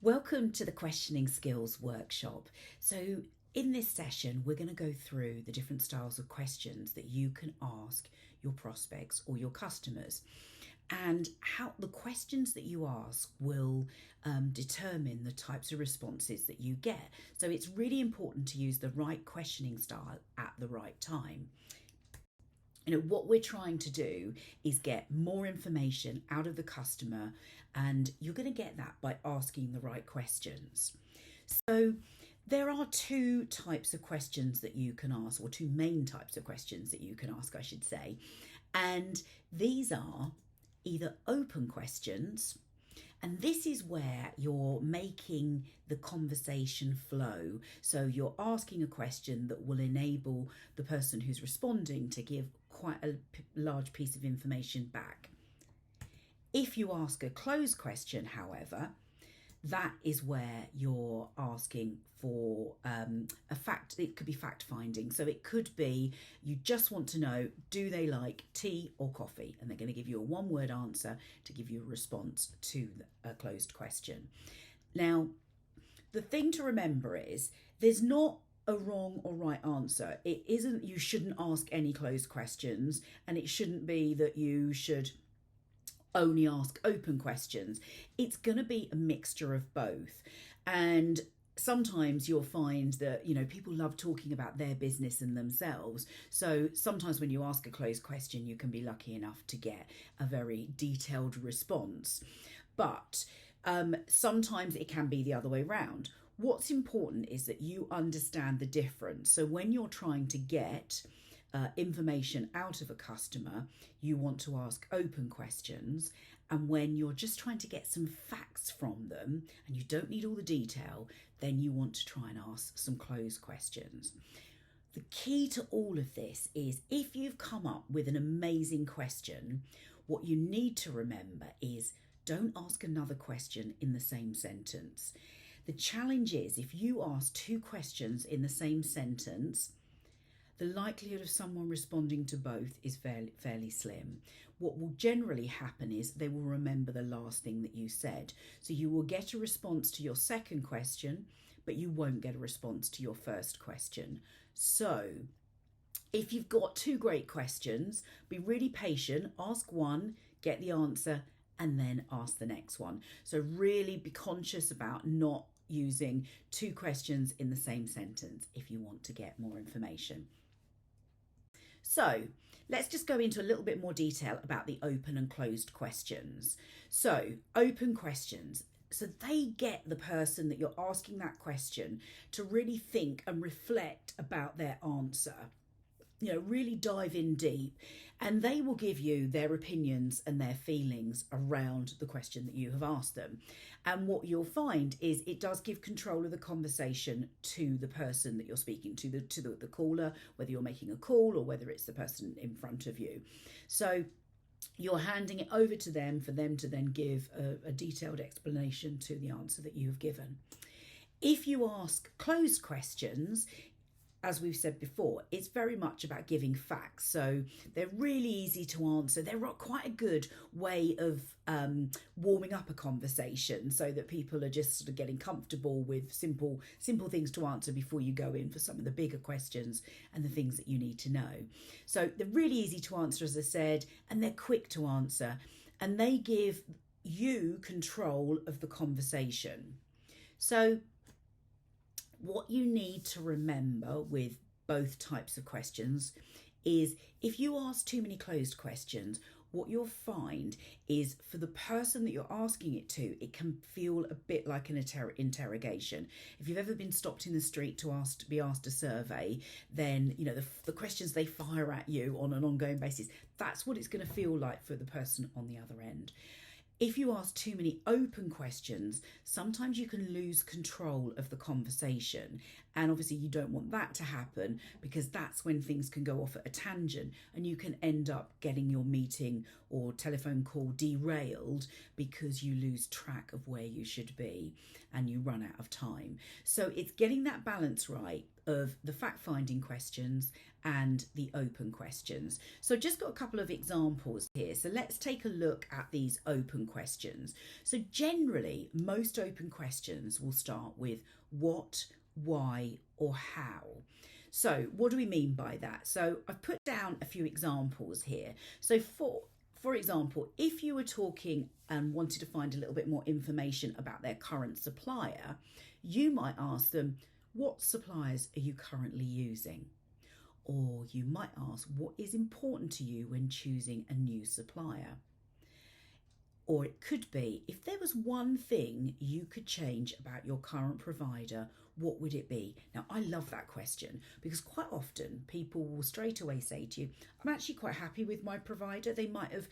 Welcome to the Questioning Skills Workshop. So, in this session, we're going to go through the different styles of questions that you can ask your prospects or your customers, and how the questions that you ask will determine the types of responses that you get. So, it's really important to use the right questioning style at the right time. What we're trying to do is get more information out of the customer, and you're going to get that by asking the right questions. So there are two types of questions that you can ask, or two main types of questions that you can ask, I should say. And these are either open questions, and this is where you're making the conversation flow. So you're asking a question that will enable the person who's responding to give quite a large piece of information back. If you ask a closed question, however, that is where you're asking for a fact. It could be fact finding. So it could be you just want to know, do they like tea or coffee? And they're going to give you a one-word answer to give you a response to a closed question. Now, the thing to remember is there's not a wrong or right answer. It isn't, you shouldn't ask any closed questions, and it shouldn't be that you should only ask open questions. It's going to be a mixture of both. And sometimes you'll find that, people love talking about their business and themselves. So sometimes when you ask a closed question, you can be lucky enough to get a very detailed response. But sometimes it can be the other way around. What's important is that you understand the difference. So when you're trying to get information out of a customer, you want to ask open questions. And when you're just trying to get some facts from them and you don't need all the detail, then you want to try and ask some closed questions. The key to all of this is if you've come up with an amazing question, what you need to remember is don't ask another question in the same sentence. The challenge is if you ask two questions in the same sentence, the likelihood of someone responding to both is fairly slim. What will generally happen is they will remember the last thing that you said. So you will get a response to your second question, but you won't get a response to your first question. So if you've got two great questions, be really patient, ask one, get the answer, and then ask the next one. So really be conscious about not using two questions in the same sentence if you want to get more information. So let's just go into a little bit more detail about the open and closed questions. So open questions. So they get the person that you're asking that question to really think and reflect about their answer. Really dive in deep, and they will give you their opinions and their feelings around the question that you have asked them. And what you'll find is it does give control of the conversation to the person that you're speaking to, the caller, whether you're making a call or whether it's the person in front of you. So you're handing it over to them for them to then give a detailed explanation to the answer that you have given. If you ask closed questions, as we've said before, it's very much about giving facts. So they're really easy to answer. They're quite a good way of warming up a conversation so that people are just sort of getting comfortable with simple things to answer before you go in for some of the bigger questions and the things that you need to know. So they're really easy to answer, as I said, and they're quick to answer, and they give you control of the conversation. So what you need to remember with both types of questions is if you ask too many closed questions, what you'll find is for the person that you're asking it to, it can feel a bit like an interrogation. If you've ever been stopped in the street to be asked a survey, then the questions they fire at you on an ongoing basis, that's what it's going to feel like for the person on the other end. If you ask too many open questions, sometimes you can lose control of the conversation, And obviously you don't want that to happen, because that's when things can go off at a tangent and you can end up getting your meeting or telephone call derailed because you lose track of where you should be and you run out of time. So it's getting that balance right of the fact-finding questions and the open questions. So I've just got a couple of examples here. So let's take a look at these open questions. So generally, most open questions will start with what, why, or how. So what do we mean by that? So I've put down a few examples here. So for example, if you were talking and wanted to find a little bit more information about their current supplier, you might ask them, what suppliers are you currently using? Or you might ask, what is important to you when choosing a new supplier? Or it could be, if there was one thing you could change about your current provider, what would it be? Now, I love that question, because quite often people will straight away say to you, I'm actually quite happy with my provider. They might have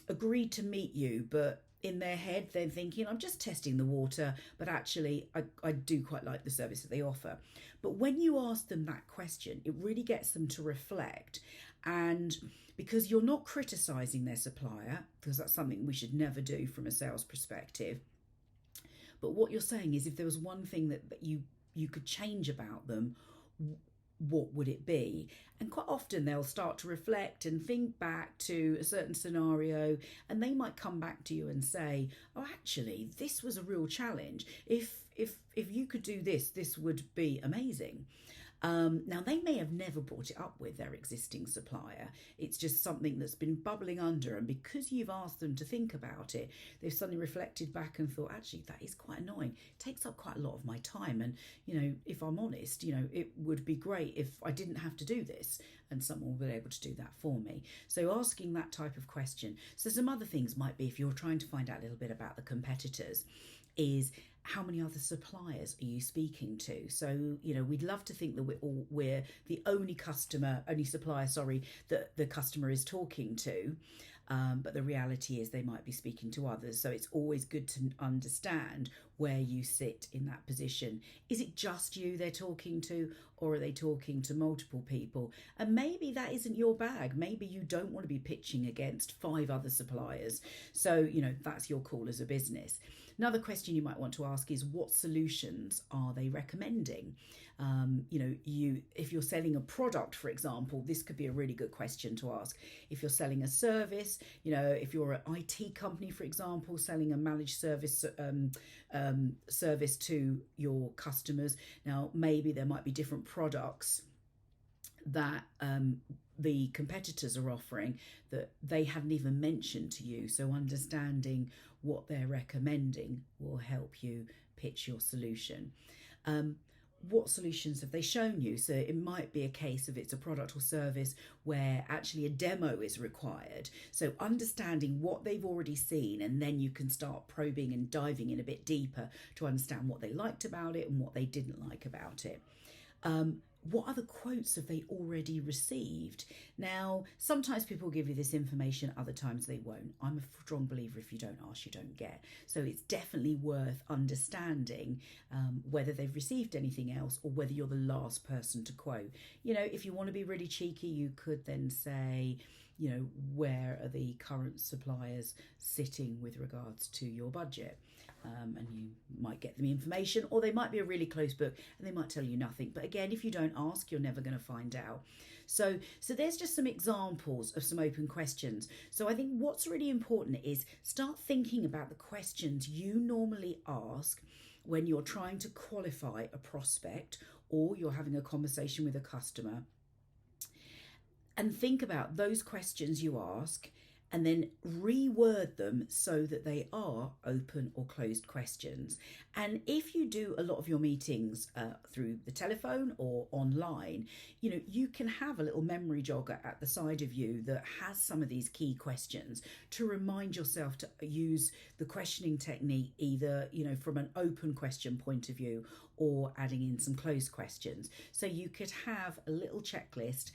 agreed to meet you, but in their head, they're thinking, I'm just testing the water, but actually I do quite like the service that they offer. But when you ask them that question, it really gets them to reflect. And because you're not criticizing their supplier, because that's something we should never do from a sales perspective. But what you're saying is, if there was one thing that you could change about them, what would it be? And quite often they'll start to reflect and think back to a certain scenario, and they might come back to you and say, oh, actually, this was a real challenge. If you could do this, this would be amazing. Now, they may have never brought it up with their existing supplier. It's just something that's been bubbling under, and because you've asked them to think about it, they've suddenly reflected back and thought, actually, that is quite annoying. It takes up quite a lot of my time, and if I'm honest, it would be great if I didn't have to do this and someone would be able to do that for me. So asking that type of question. So some other things might be, if you're trying to find out a little bit about the competitors, is how many other suppliers are you speaking to? So, we'd love to think that we're the only supplier, that the customer is talking to. But the reality is they might be speaking to others. So it's always good to understand where you sit in that position. Is it just you they're talking to, or are they talking to multiple people? And maybe that isn't your bag. Maybe you don't want to be pitching against 5 other suppliers. So, that's your call as a business. Another question you might want to ask is, what solutions are they recommending? If you're selling a product, for example, this could be a really good question to ask. If you're selling a service, if you're an IT company, for example, selling a managed service service to your customers. Now, maybe there might be different products that the competitors are offering that they hadn't even mentioned to you. So understanding what they're recommending will help you pitch your solution. What solutions have they shown you? So it might be a case of, it's a product or service where actually a demo is required. So understanding what they've already seen, and then you can start probing and diving in a bit deeper to understand what they liked about it and what they didn't like about it. What other quotes have they already received? Now, sometimes people give you this information, other times they won't. I'm a strong believer, if you don't ask, you don't get. So it's definitely worth understanding whether they've received anything else, or whether you're the last person to quote. If you want to be really cheeky, you could then say, where are the current suppliers sitting with regards to your budget? And you might get them information, or they might be a really close book and they might tell you nothing. But again, if you don't ask, you're never going to find out. So there's just some examples of some open questions. So I think what's really important is start thinking about the questions you normally ask when you're trying to qualify a prospect, or you're having a conversation with a customer. And think about those questions you ask, and then reword them so that they are open or closed questions. And if you do a lot of your meetings through the telephone or online, you can have a little memory jogger at the side of you that has some of these key questions to remind yourself to use the questioning technique, either, from an open question point of view, or adding in some closed questions. So you could have a little checklist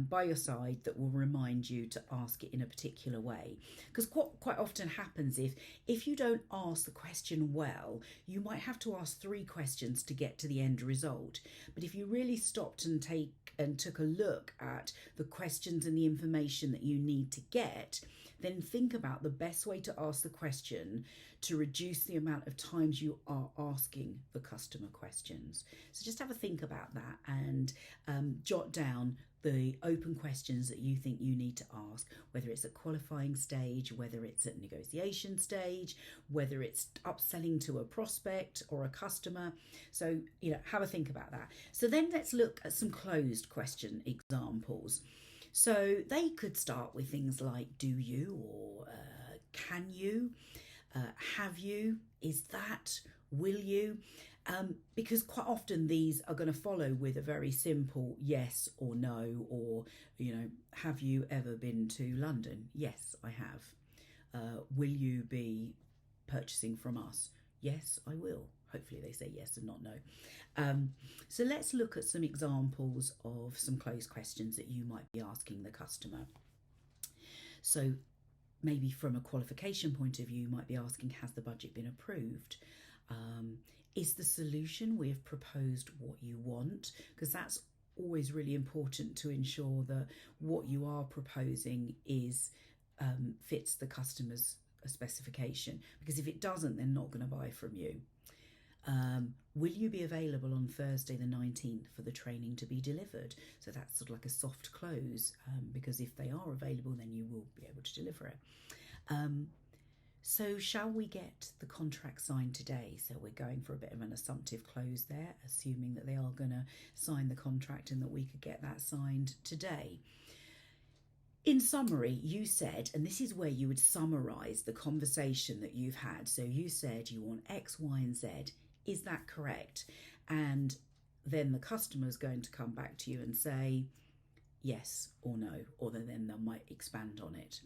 by your side that will remind you to ask it in a particular way. Because quite often happens if you don't ask the question well, you might have to ask 3 questions to get to the end result. But if you really stopped and took a look at the questions and the information that you need to get, then think about the best way to ask the question to reduce the amount of times you are asking the customer questions. So just have a think about that and jot down the open questions that you think you need to ask, whether it's at qualifying stage, whether it's at negotiation stage, whether it's upselling to a prospect or a customer. So, have a think about that. So then let's look at some closed question examples. So they could start with things like do you, or can you, have you, is that, will you? Because quite often these are going to follow with a very simple yes or no, or, have you ever been to London? Yes, I have. Will you be purchasing from us? Yes, I will. Hopefully they say yes and not no. So let's look at some examples of some closed questions that you might be asking the customer. So maybe from a qualification point of view, you might be asking, has the budget been approved? Is the solution we have proposed what you want? Because that's always really important to ensure that what you are proposing is fits the customer's specification. Because if it doesn't, they're not going to buy from you. Will you be available on Thursday the 19th for the training to be delivered? So that's sort of like a soft close, because if they are available, then you will be able to deliver it. So shall we get the contract signed today? So we're going for a bit of an assumptive close there, assuming that they are going to sign the contract and that we could get that signed today. In summary, you said, and this is where you would summarise the conversation that you've had. So you said you want X, Y, and Z. Is that correct? And then the customer is going to come back to you and say yes or no, or then they might expand on it.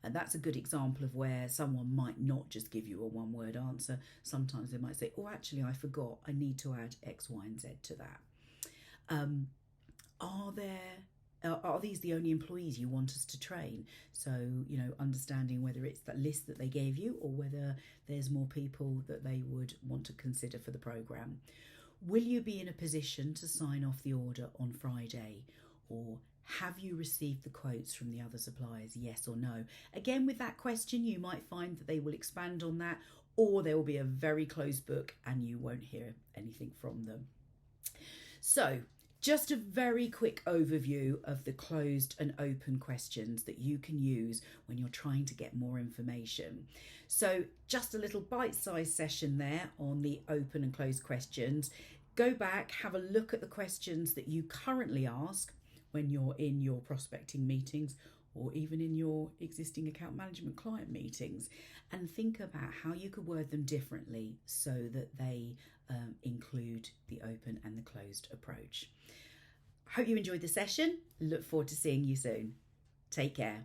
And that's a good example of where someone might not just give you a one-word answer. Sometimes they might say, oh, actually, I forgot. I need to add X, Y, and Z to that. Are these the only employees you want us to train? So, understanding whether it's that list that they gave you or whether there's more people that they would want to consider for the programme. Will you be in a position to sign off the order on Friday? Or have you received the quotes from the other suppliers? Yes or no? Again, with that question, you might find that they will expand on that, or there will be a very closed book and you won't hear anything from them. So, just a very quick overview of the closed and open questions that you can use when you're trying to get more information. So just a little bite-sized session there on the open and closed questions. Go back, have a look at the questions that you currently ask when you're in your prospecting meetings or even in your existing account management client meetings, and think about how you could word them differently so that they include the open and the closed approach. Hope you enjoyed the session. Look forward to seeing you soon. Take care.